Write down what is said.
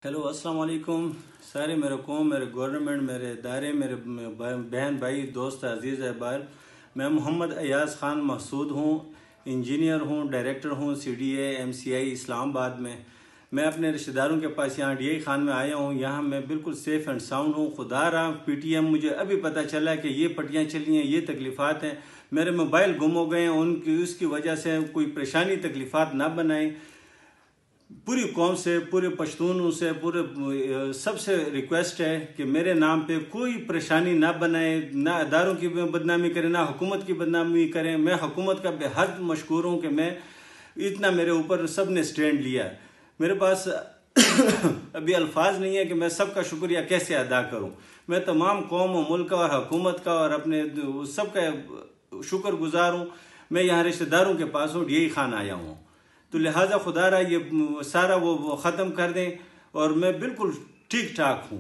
Hello अस्सलाम वालेकुम सारे मेरे कौम, मेरे गवर्नमेंट, मेरे इदारे, मेरे बहन भाई, दोस्त अजीज़ अहबाब। मैं मोहम्मद अयाज ख़ान महसूद हूँ, इंजीनियर हूँ, डायरेक्टर हूँ CDA MCI इस्लामाबाद में। मैं अपने रिश्तेदारों के पास यहाँ DI खान में आया हूँ। यहाँ मैं बिल्कुल सेफ़ एंड साउंड हूँ। खुदा रहा PTM मुझे अभी पता चला कि ये पट्टियाँ चली हैं, ये तकलीफ़ात हैं, मेरे मोबाइल गुम हो गए हैं। उनकी उसकी वजह से कोई परेशानी तकलीफ़ात ना बनाएं। पूरी कौम से, पूरे पश्तूनों से, पूरे सबसे रिक्वेस्ट है कि मेरे नाम पे कोई परेशानी ना बनाए, ना अदारों की बदनामी करें, ना हुकूमत की बदनामी करें। मैं हुकूमत का बेहद मशकूर हूँ कि मैं इतना मेरे ऊपर सब ने स्टैंड लिया है। मेरे पास अभी अल्फाज नहीं है कि मैं सबका शुक्रिया कैसे अदा करूँ। मैं तमाम कौम और मुल्क और हुकूमत का और अपने सबका शुक्रगुजार हूँ। मैं यहाँ रिश्तेदारों के पास हूँ, DI खान आया हूँ, तो लिहाजा खुदा रहा ये सारा वो ख़त्म कर दें और मैं बिल्कुल ठीक ठाक हूँ।